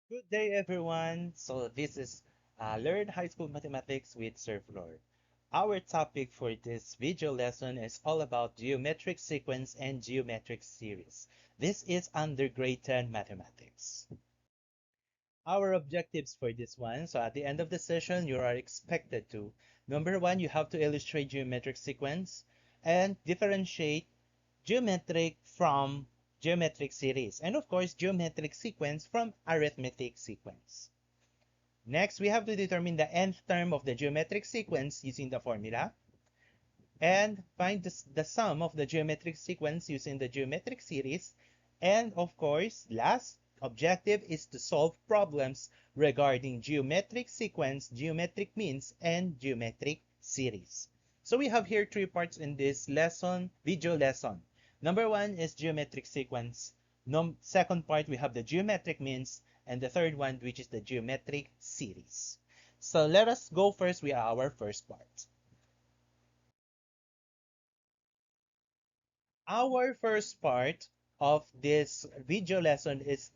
Good day, everyone. So this is Learn High School Mathematics with Sir Flor. Our topic for this video lesson is all about geometric sequence and geometric series. This is under grade 10 mathematics. Our objectives for this one, so at the end of the session, you are expected to, number one, you have to illustrate geometric sequence and differentiate geometric from geometric series, and of course, geometric sequence from arithmetic sequence. Next, we have to determine the nth term of the geometric sequence using the formula and find the sum of the geometric sequence using the geometric series. And of course, last objective is to solve problems regarding geometric sequence, geometric means, and geometric series. So we have here three parts in this lesson, video lesson. Number one is geometric sequence. Second part, we have the geometric means, and the third one, which is the geometric series. So let us go first with our first part. Our first part of this video lesson is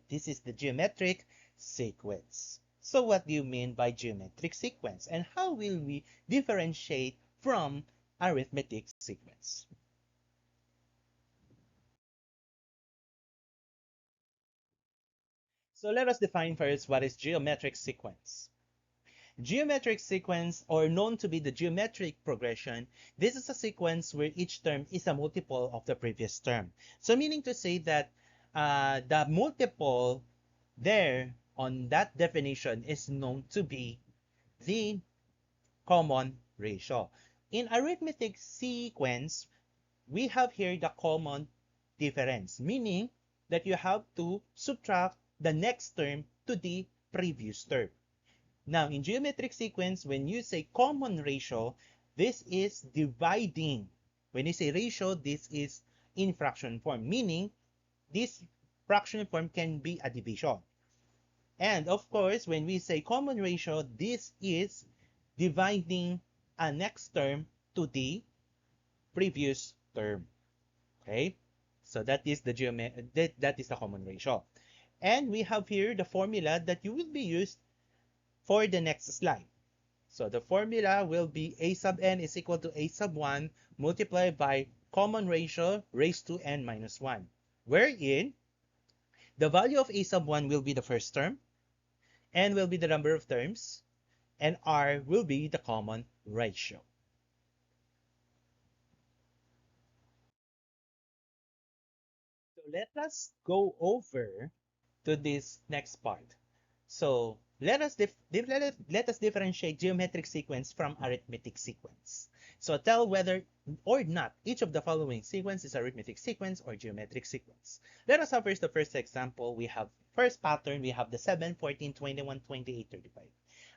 this is the geometric sequence. So what do you mean by geometric sequence, and how will we differentiate from arithmetic sequence? So let us define first what is geometric sequence. Geometric sequence, or known to be the geometric progression, this is a sequence where each term is a multiple of the previous term. So meaning to say that the multiple there on that definition is known to be the common ratio. In arithmetic sequence, we have here the common difference, meaning that you have to subtract the next term to the previous term. Now, in geometric sequence, when you say common ratio, this is dividing. When you say ratio, this is in fraction form, meaning this fraction form can be a division. And of course, when we say common ratio, this is dividing a next term to the previous term. Okay? So that is the that is the common ratio. And we have here the formula that you will be used for the next slide. So the formula will be a sub n is equal to a sub 1 multiplied by common ratio raised to n minus 1, wherein the value of a sub 1 will be the first term, n will be the number of terms, and r will be the common ratio. So let us go over to this next part. So let us differentiate geometric sequence from arithmetic sequence. So tell whether or not each of the following sequence is arithmetic sequence or geometric sequence. Let us have first the first example. We have first pattern. We have the 7, 14, 21, 28, 35.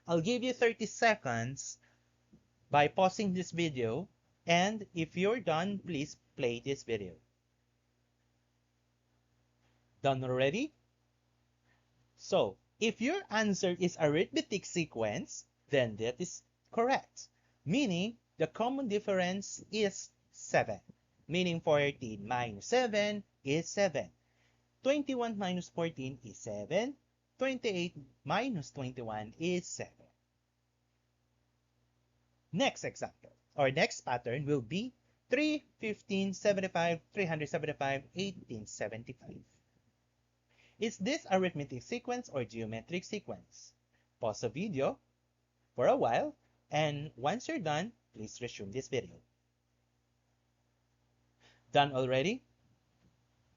I'll give you 30 seconds by pausing this video. And if you're done, please play this video. Done already? So, if your answer is arithmetic sequence, then that is correct. Meaning, the common difference is 7. Meaning 14 minus 7 is 7. 21 minus 14 is 7. 28 minus 21 is 7. Next example, or next pattern will be 3, 15, 75, 375, 1875. Is this arithmetic sequence or geometric sequence? Pause the video for a while, and once you're done, please resume this video. Done already?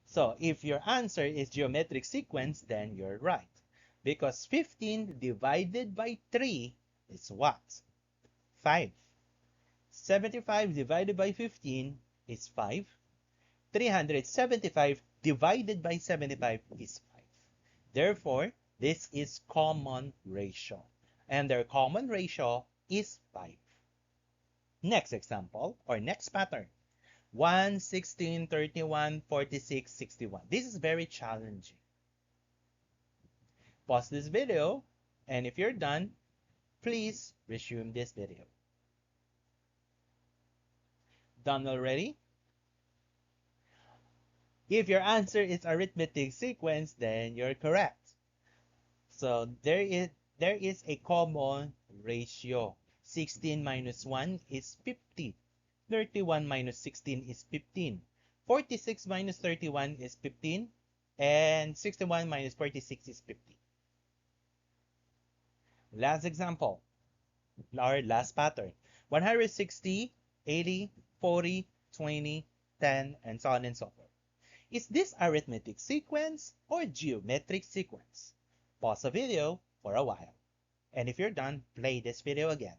So if your answer is geometric sequence, then you're right. Because 15 divided by 3 is what? 5. 75 divided by 15 is 5. 375 divided by 75 is 5. Therefore, this is common ratio. And their common ratio is 5. Next example, or next pattern. 1, 16, 31, 46, 61. This is very challenging. Pause this video, and if you're done, please resume this video. Done already? If your answer is arithmetic sequence, then you're correct. So there is a common ratio. 16 minus 1 is 50. 31 minus 16 is 15. 46 minus 31 is 15. And 61 minus 46 is 50. Last example, our last pattern. 160, 80, 40, 20, 10, and so on and so forth. Is this arithmetic sequence or geometric sequence? Pause the video for a while. And if you're done, play this video again.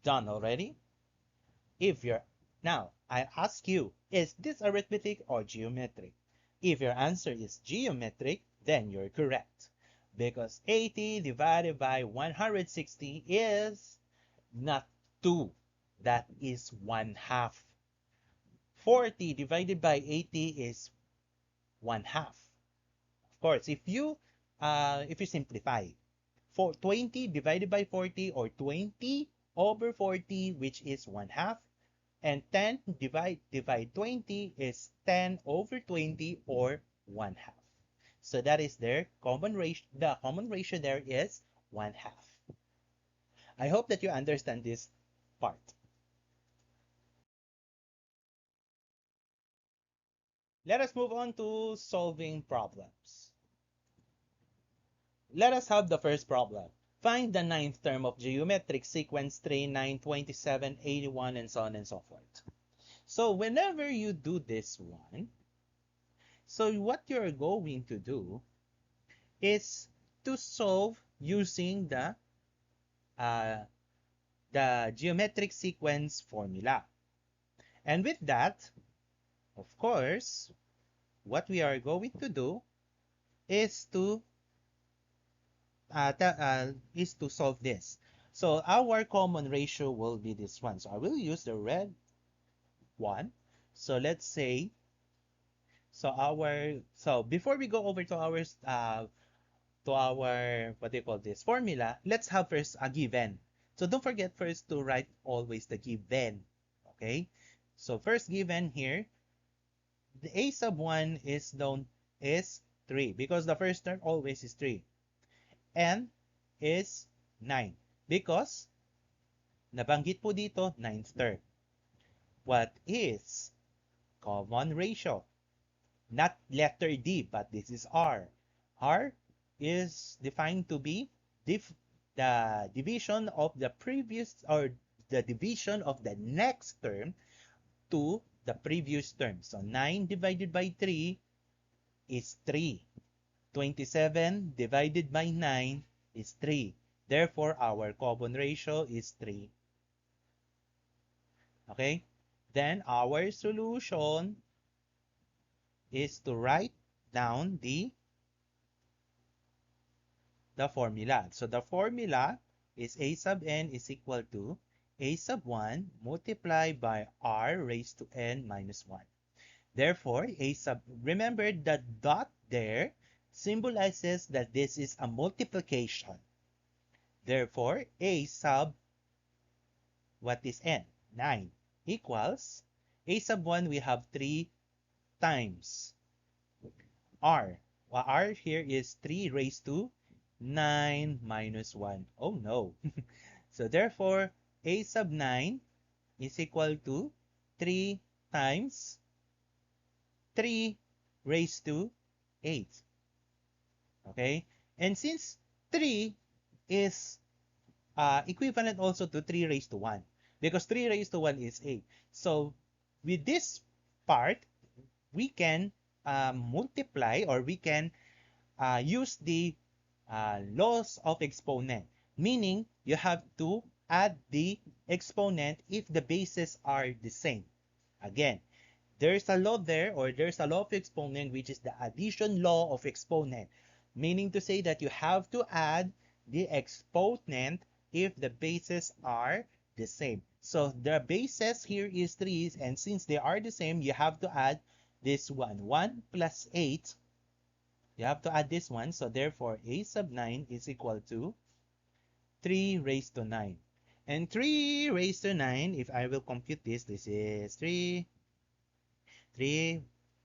Done already? If you're Now, I ask you, is this arithmetic or geometric? If your answer is geometric, then you're correct. Because 80 divided by 160 is not 2. That is 1/2. 40 divided by 80 is 1/2. Of course, if you simplify, 20 divided by 40 or 20 over 40, which is 1/2, and 10 divide 20 is 10 over 20 or 1/2. So that is their common ratio. The common ratio there is 1/2. I hope that you understand this part. Let us move on to solving problems. Let us have the first problem. Find the ninth term of geometric sequence 3, 9, 27, 81, and so on and so forth. So whenever you do this one, so what you're going to do is to solve using the geometric sequence formula. And with that, of course, what we are going to do is to solve this. So our common ratio will be this one. So I will use the red one. So let's say, so before we go over to our what do you call this formula, let's have first a given. So don't forget first to write always the given. Okay. So first given here, the a sub 1 is 3 because the first term always is 3. N is 9 because nabanggit po dito ninth term. What is common ratio? Not letter D, but this is R. R is defined to be the division of the previous, or the division of the next term to the previous term. So 9 divided by 3 is 3. 27 divided by 9 is 3. Therefore, our common ratio is 3. Okay? Then our solution is to write down the formula. So the formula is a sub n is equal to a sub 1 multiplied by r raised to n minus 1. Therefore, remember the dot there symbolizes that this is a multiplication. Therefore, a sub, what is n? 9 equals, a sub 1 we have 3 times r. Well, r here is 3 raised to 9 minus 1. Oh no. So therefore, a sub 9 is equal to 3 times 3 raised to 8. Okay? And since 3 is equivalent also to 3 raised to 1, because 3 raised to 1 is 8. So with this part, we can multiply, or we can use the laws of exponent, meaning you have to add the exponent if the bases are the same. Again, there's a law there, or there's a law of exponent, which is the addition law of exponent, meaning to say that you have to add the exponent if the bases are the same. So the bases here is 3, and since they are the same, you have to add this one. 1 plus 8, you have to add this one. So therefore, a sub 9 is equal to 3 raised to 9. And 3 raised to 9, if I will compute this, this is 3,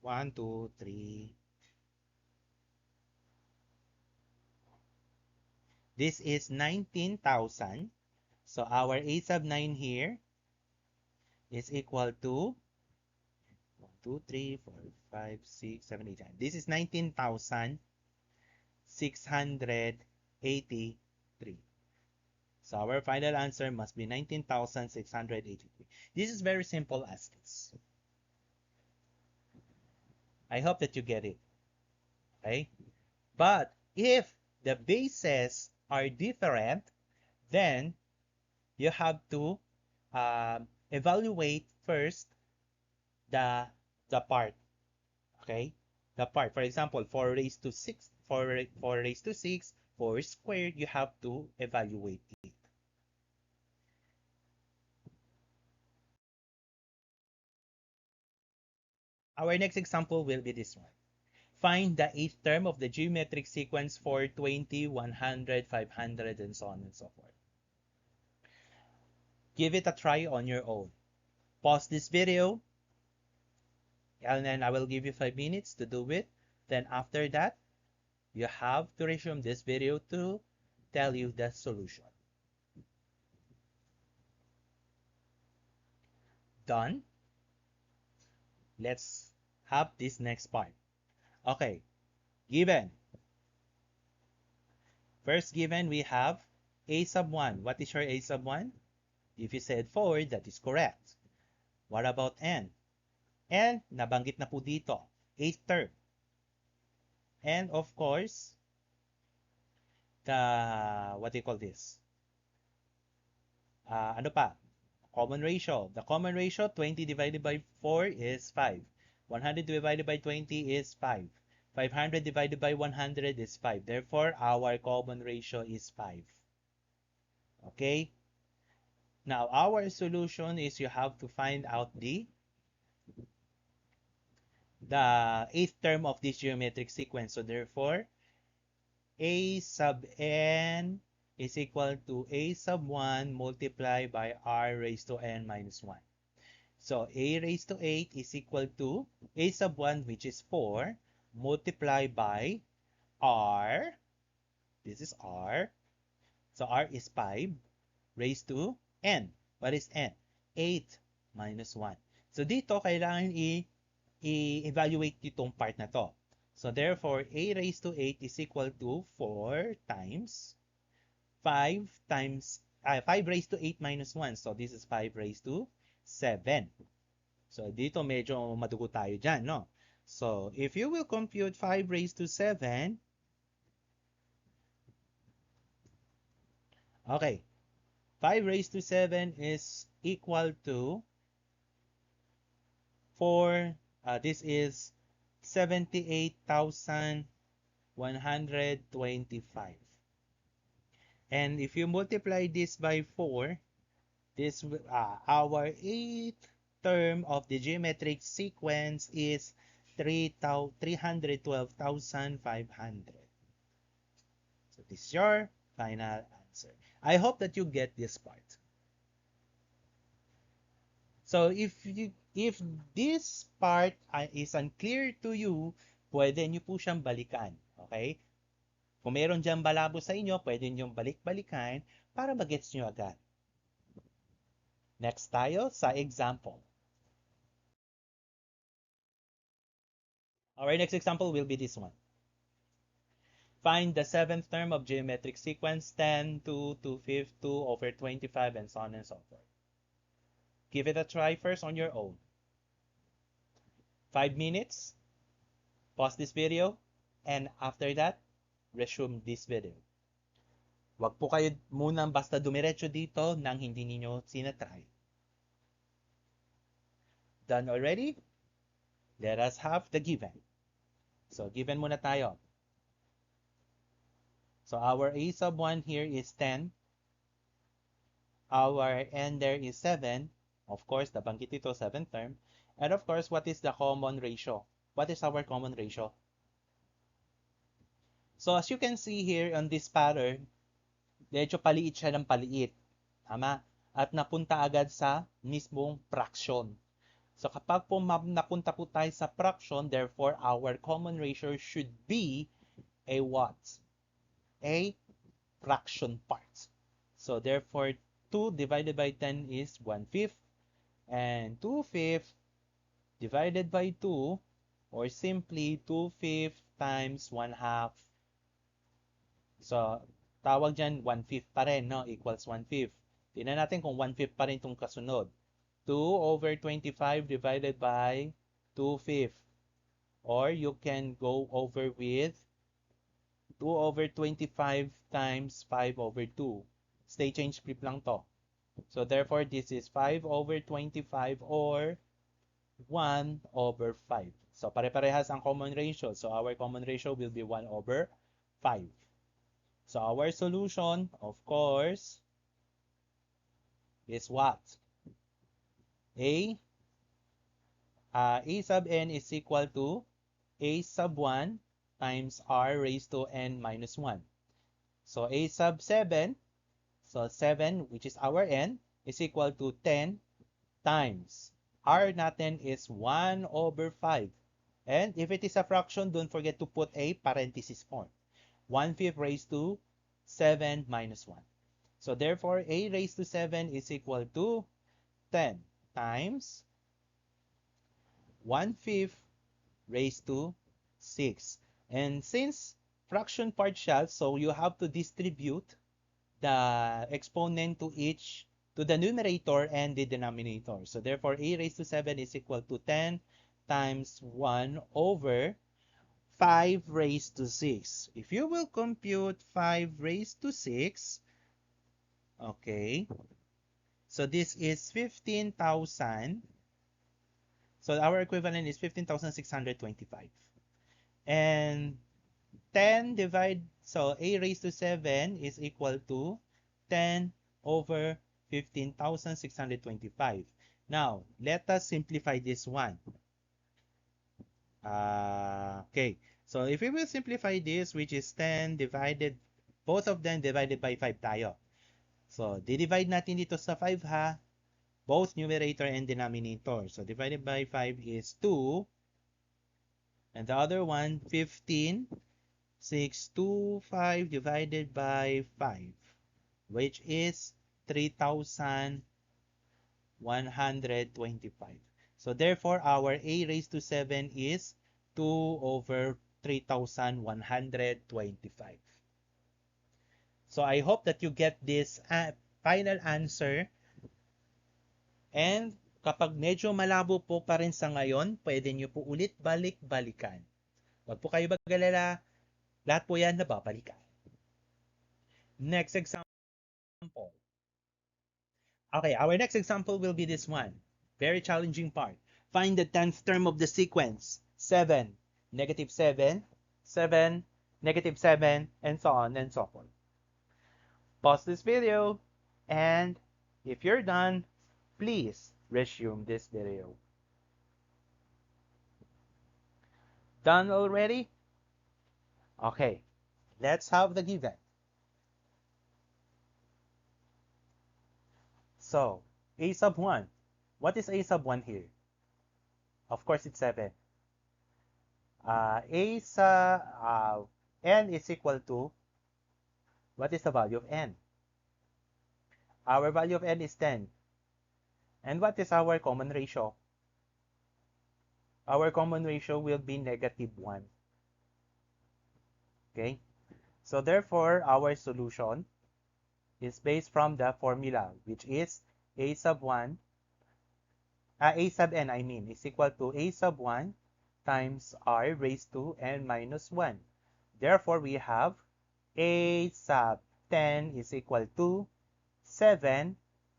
1, 2, 3, This is 19,000. So our A sub 9 here is equal to 1, 2, 3, 4, 5, 6, 7, 8, 9. This is 19,683. So our final answer must be 19,683. This is very simple as this. I hope that you get it. Okay? But if the bases are different, then you have to evaluate first the part. Okay? The part. For example, 4 raised to 6, 4 raised to 6, 4 squared, you have to evaluate it. Our next example will be this one. Find the eighth term of the geometric sequence for 20, 100, 500, and so on and so forth. Give it a try on your own. Pause this video, and then I will give you 5 minutes to do it. Then after that, you have to resume this video to tell you the solution. Done? Let's have this next part. Okay, given. First given, we have A sub 1. What is your A sub 1? If you said 4, that is correct. What about N? N, nabanggit na po dito. Eighth term. And of course, what do you call this? Ano pa? Common ratio. The common ratio, 20 divided by 4 is 5. 100 divided by 20 is 5. 500 divided by 100 is 5. Therefore, our common ratio is 5. Okay? Now, our solution is you have to find out the eighth term of this geometric sequence. So therefore, A sub n is equal to A sub 1 multiplied by R raised to n minus 1. So A raised to 8 is equal to A sub 1, which is 4, multiplied by R. This is R. So R is 5 raised to n. What is n? 8 minus 1. So dito, kailangan i-evaluate itong part na to. So therefore, A raised to 8 is equal to 4 times 5 raised to 8 minus 1. So this is 5 raised to 7. So dito medyo madugo tayo dyan, no? So if you will compute 5 raised to 7, okay, 5 raised to 7 is equal to 4, this is 78,125. And if you multiply this by 4, this our eighth term of the geometric sequence is 312,500. So this is your final answer. I hope that you get this part. So if this part is unclear to you, pwede nyo po siyang balikan. Okay? Kung meron dyan balabo sa inyo, pwede nyo balik-balikan para magets nyo agad. Next tayo sa example. Our next example will be this one. Find the seventh term of geometric sequence 10, 2, 2, 5, 2 over 25, and so on and so forth. Give it a try first on your own. 5 minutes. Pause this video. And after that, resume this video. Wag po kayo munang basta dumiretso dito nang hindi niyo sinatry. Done already? Let us have the given. So, given muna tayo. So, our A sub 1 here is 10. Our N there is 7. Of course, nabanggit ito, 7th term. And of course, what is the common ratio? What is our common ratio? So, as you can see here on this pattern, medyo paliit siya ng paliit. Tama? At napunta agad sa mismong fraction. So, kapag po napunta po tayo sa fraction, therefore, our common ratio should be a what? A fraction parts. So therefore, 2 divided by 10 is 1/5. And 2/5 divided by 2, or simply 2/5 times 1/2. So, tawag dyan, 1/5 pa rin, no? Equals 1/5. Tingnan natin kung 1/5 pa rin itong kasunod. 2/25 divided by 2/5. Or you can go over with 2/25 times 5/2. Stay change flip lang to. So therefore, this is 5/25 or 1/5. So pare-parehas ang common ratio. So our common ratio will be 1/5. So our solution, of course, is what? A sub n is equal to a sub 1 times r raised to n minus 1. So a sub 7, so 7, which is our n, is equal to 10 times r natin is 1/5. And if it is a fraction, don't forget to put a parenthesis form. 1/5 raised to 7 minus 1. So therefore, a raised to 7 is equal to 10 times 1/5 raised to 6. And since fraction partial, so you have to distribute the exponent to the numerator and the denominator. So therefore, a raised to 7 is equal to 10 times 1/5 raised to 6. If you will compute 5 raised to 6, okay, so this is 15,000. So our equivalent is 15,625. And 10 so a raised to 7 is equal to 10 over 15,625. Now, let us simplify this one. Okay, so if we will simplify this, which is 10 divided, both of them divided by 5 tayo. So, di-divide natin dito sa 5 ha, both numerator and denominator. So, divided by 5 is 2, and the other one, 15,625 divided by 5, which is 3,125. So therefore, our a raised to 7 is 2/3,125. So I hope that you get this final answer. And kapag medyo malabo po pa rin sa ngayon, pwede nyo po ulit balik-balikan. Huwag po kayo mag-alala, lahat po yan nababalikan. Next example. Okay, our next example will be this one. Very challenging part. Find the 10th term of the sequence. 7, -7, 7, -7, and so on and so forth. Pause this video, and if you're done, please resume this video. Done already? Okay, let's have the given. So, a sub 1. What is a sub 1 here? Of course, it's 7. N is equal to, what is the value of n? Our value of n is 10. And what is our common ratio? Our common ratio will be -1. Okay? So therefore, our solution is based from the formula, which is a sub 1, a sub n, is equal to a sub 1 times r raised to n minus 1. Therefore, we have a sub 10 is equal to 7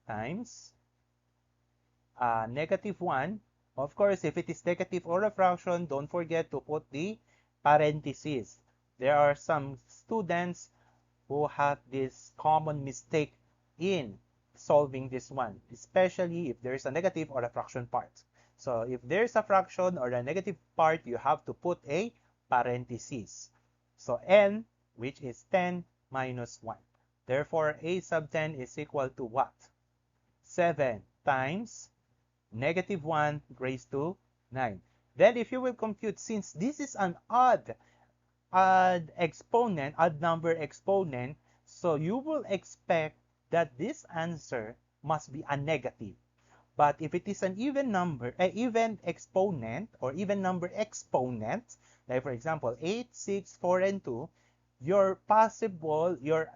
times -1. Of course, if it is negative or a fraction, don't forget to put the parentheses. There are some students who have this common mistake in solving this one, especially if there is a negative or a fraction part. So if there is a fraction or a negative part, you have to put a parenthesis. So n, which is 10 minus 1. Therefore, a sub 10 is equal to what? 7 times -1 raised to 9. Then if you will compute, since this is an odd exponent, odd number exponent, So you will expect that this answer must be a negative. But if it is an even number, even exponent or even number exponent, like for example 8, 6, 4, and 2, your possible, your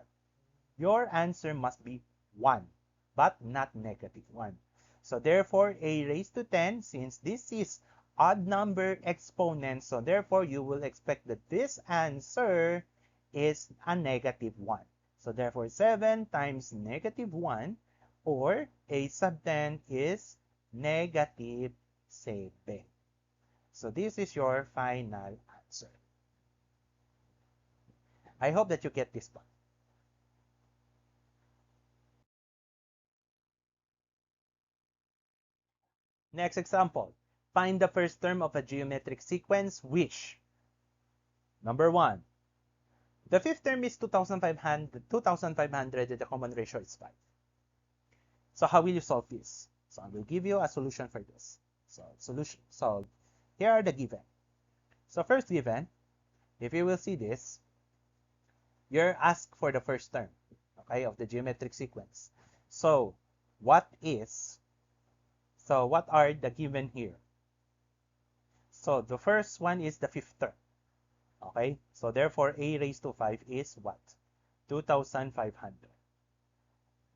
answer must be 1, but not negative 1. So therefore, a raised to 10, since this is odd number exponent, so therefore you will expect that this answer is a negative 1. So therefore, 7 times negative 1, or a sub 10 is negative 7. So this is your final answer. I hope that you get this one. Next example. Find the first term of a geometric sequence which, number 1, the fifth term is 2,500 and the common ratio is 5. So how will you solve this? So I will give you a solution for this. So solution. So here are the given. So first given, if you will see this, you're asked for the first term, okay, of the geometric sequence. So what are the given here? So the first one is the fifth term. Okay, so therefore a raised to 5 is what? 2,500.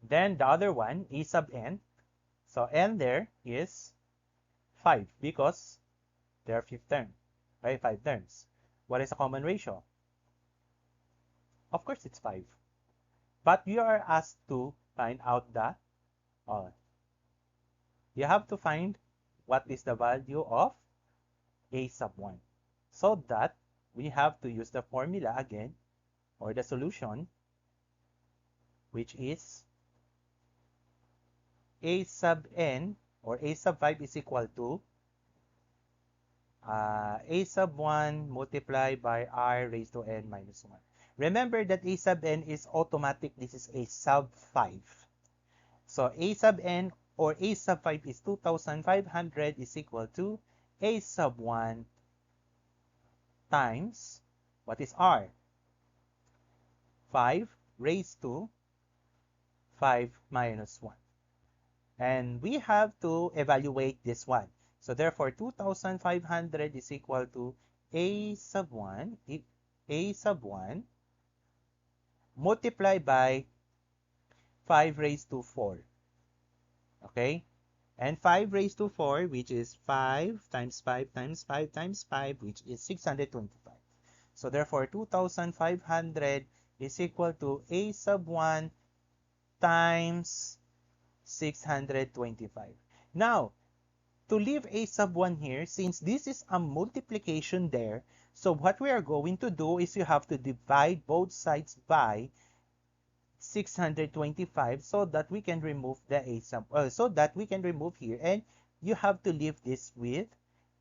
Then the other one, a sub n. So n there is 5 because there are fifth term. Okay, 5 terms. What is a common ratio? Of course, it's 5. But you are asked to find out you have to find what is the value of a sub 1. So that we have to use the formula again, or the solution, which is a sub n, or a sub 5 is equal to a sub 1 multiplied by r raised to n minus 1. Remember that a sub n is automatic. This is a sub 5. So a sub n or a sub 5 is 2,500 is equal to a sub 1 times, what is r? 5 raised to 5 minus 1. And we have to evaluate this one. So therefore, 2,500 is equal to a sub 1 multiplied by 5 raised to 4. Okay? And 5 raised to 4, which is 5 times 5 times 5 times 5, which is 625. So therefore, 2,500 is equal to a sub 1 times 625. Now, to leave a sub 1 here, since this is a multiplication there, so what we are going to do is you have to divide both sides by 625 so that we can remove the a sub, so that we can remove here, and you have to leave this with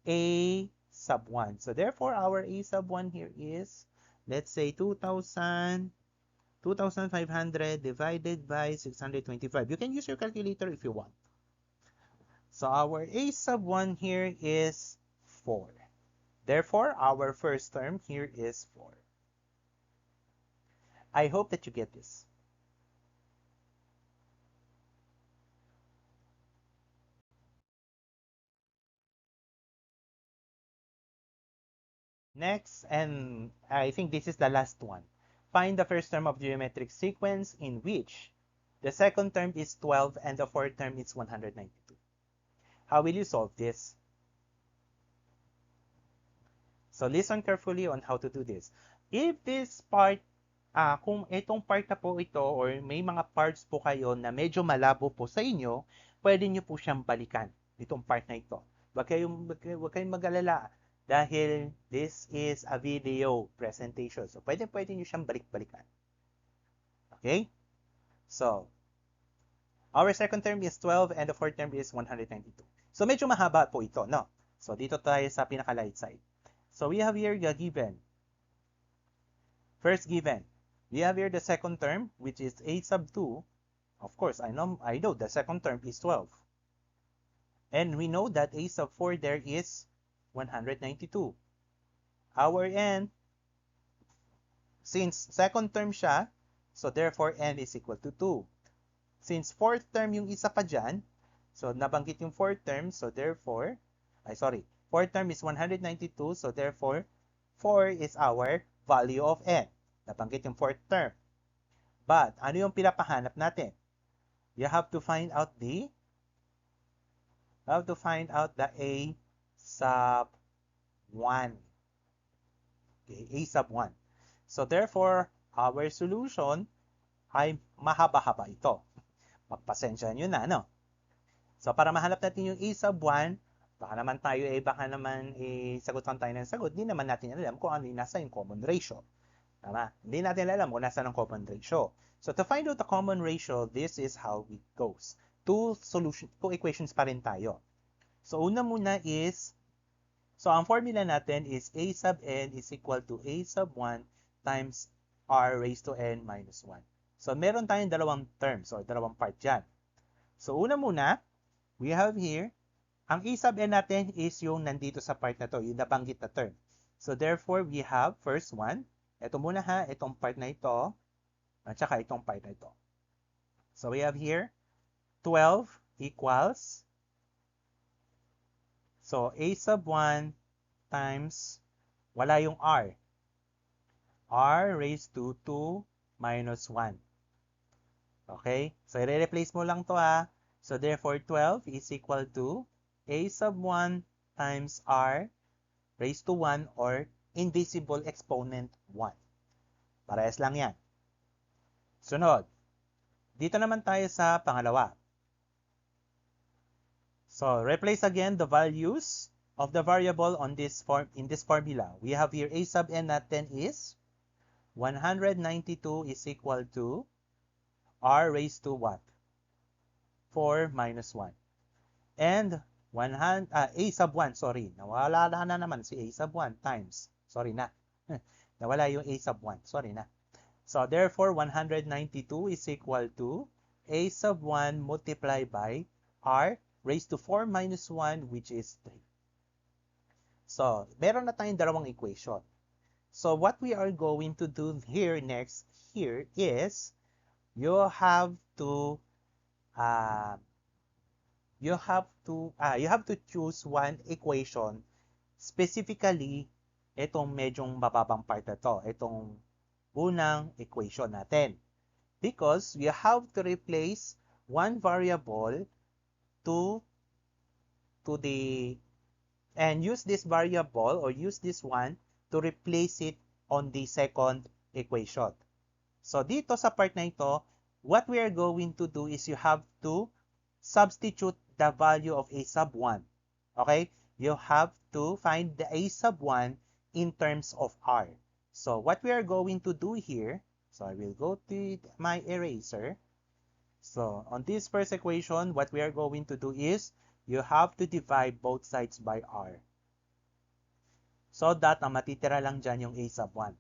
a sub 1. So therefore, our a sub 1 here is, let's say, 2,500 divided by 625. You can use your calculator if you want. So our a sub 1 here is 4. Therefore, our first term here is 4. I hope that you get this. Next, and I think this is the last one. Find the first term of geometric sequence in which the second term is 12 and the fourth term is 192. How will you solve this? So listen carefully on how to do this. If this part, kung itong part na po ito or may mga parts po kayo na medyo malabo po sa inyo, pwede nyo po siyang balikan, itong part na ito. Huwag kayong mag-alala dahil this is a video presentation. So pwede nyo siyang balik-balikan. Okay? So, our second term is 12 and the fourth term is 192. So medyo mahaba po ito, no? So dito tayo sa pinaka-light side. So we have here the given. First given. We have here the second term, which is a sub 2. Of course, I know the second term is 12. And we know that a sub 4 there is 192. Our n, since second term siya, So therefore, n is equal to 2. Since fourth term yung isa pa dyan, so nabanggit yung fourth term, so therefore, fourth term is 192, so therefore, 4 is our value of n. Nabanggit yung fourth term. But, ano yung pinapahanap natin? You have to find out the a sub 1. Okay, a sub 1. So therefore, our solution ay mahaba-haba ito. Magpasensya nyo na, no? So para mahanap natin yung a sub 1, baka naman sagot lang tayo ng sagot, hindi naman natin alam kung ano yung nasa yung common ratio. Tama? Hindi natin alam kung nasa ng common ratio. So to find out the common ratio, this is how it goes. Two equations pa rin tayo. So una muna is, so ang formula natin is a sub n is equal to a sub 1 times r raised to n minus 1. So meron tayong dalawang terms or dalawang part dyan. So una muna, we have here, ang a sub n natin is yung nandito sa part na to, yung nabanggit na term. So therefore, we have first one, ito muna ha, itong part na ito, at saka itong part na ito. So we have here, 12 equals, so a sub 1 times, wala yung r raised to 2 minus 1. Okay? So i-replace mo lang to ha. So therefore, 12 is equal to a sub 1 times r raised to 1 or invisible exponent 1. Parehas lang yan. Sunod. Dito naman tayo sa pangalawa. So, replace again the values of the variable on this in this formula. We have here a sub n natin is 192 is equal to r raised to what? 4 minus 1. And a sub 1, sorry. Nawala na naman si a sub 1 times. Sorry na. Nawala yung a sub 1. Sorry na. So, therefore, 192 is equal to a sub 1 multiplied by r raised to 4 minus 1, which is 3. So, meron na tayong dalawang equation. So, what we are going to do here next here is you have to choose one equation, specifically itong medyong mababang part na to, itong unang equation natin. Because we have to replace one variable and use this variable or use this one to replace it on the second equation. So dito sa part na ito, what we are going to do is you have to substitute the value of a sub 1. Okay? You have to find the a sub 1 in terms of r. So what we are going to do here, so I will go to my eraser. So on this first equation, what we are going to do is you have to divide both sides by r. So that ang matitira lang dyan yung a sub 1.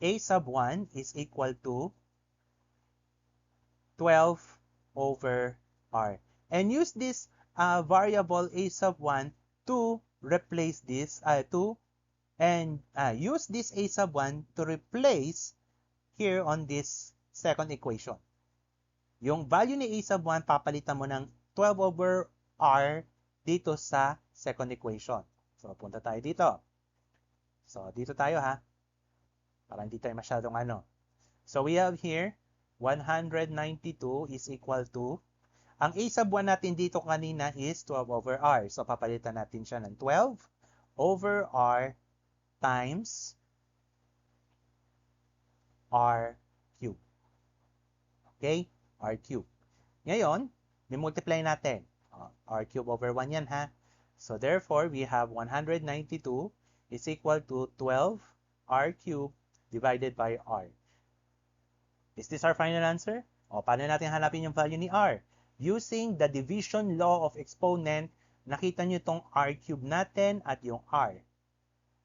A sub 1 is equal to 12 over r. And use this variable a sub 1 to replace this, use this a sub 1 to replace here on this second equation. Yung value ni a sub 1, papalitan mo ng 12 over r dito sa second equation. So, punta tayo dito. So, dito tayo ha. Para hindi tayo masyadong ano. So, we have here, 192 is equal to, ang a sub 1 natin dito kanina is 12 over r. So, papalitan natin siya ng 12 over r times r cube. Okay? R cube. Ngayon, multiply natin. R cube over 1 yan ha. So, therefore, we have 192 is equal to 12 r cube divided by r. Is this our final answer? O, paano natin hanapin yung value ni r? Using the division law of exponent, nakita nyo itong r cube natin at yung r.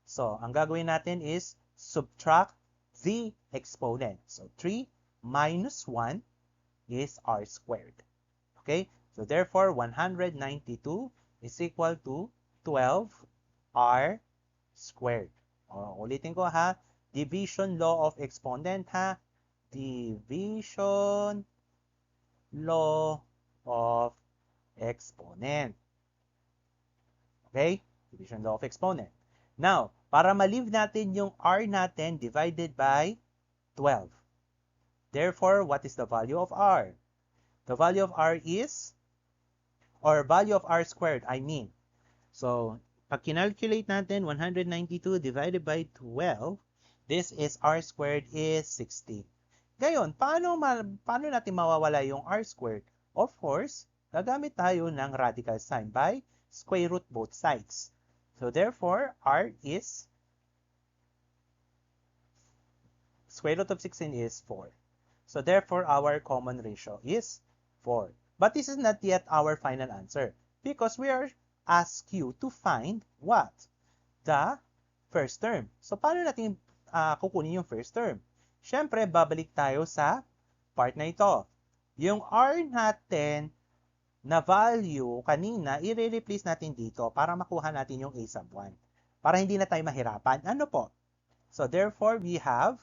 So, ang gagawin natin is subtract the exponent. So, 3 minus 1 is r squared. Okay? So, therefore, 192 is equal to 12 r squared. O, ulitin ko ha. Division law of exponent ha. division law of exponent. Okay? Division law of exponent. Now, para ma-leave natin yung r natin divided by 12. Therefore, what is the value of r? The value of r is, or value of r squared, I mean. So, pag kinalculate natin, 192 divided by 12, this is r squared is 60. Ngayon, paano natin mawawala yung r squared? Of course, gagamit tayo ng radical sign by square root both sides. So, therefore, r is, square root of 16 is 4. So, therefore, our common ratio is 4. But this is not yet our final answer because we are asked you to find what? The first term. So, paano natin kukunin yung first term? Siyempre, babalik tayo sa part na ito. Yung r natin na value kanina, i-replace natin dito para makuha natin yung a sub 1. Para hindi na tayo mahirapan. Ano po? So, therefore, we have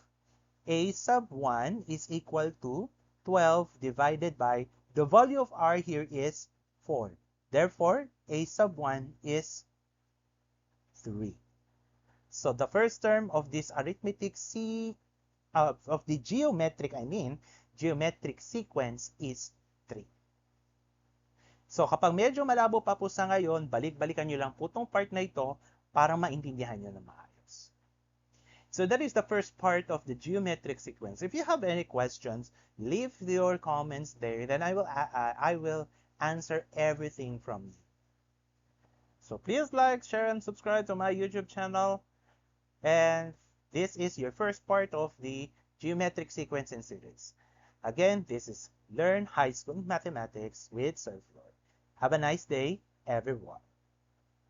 a sub 1 is equal to 12 divided by, the value of r here is 4. Therefore, a sub 1 is 3. So, the first term of this arithmetic of the geometric sequence is 3. So, kapag medyo malabo pa po sa ngayon, balik-balikan nyo lang po itong part na ito para maintindihan nyo na maayos. So that is the first part of the geometric sequence. If you have any questions, leave your comments there. Then I will answer everything from you. So please like, share, and subscribe to my YouTube channel. And this is your first part of the geometric sequence in series. Again, this is Learn High School Mathematics with Sir Floyd. Have a nice day, everyone.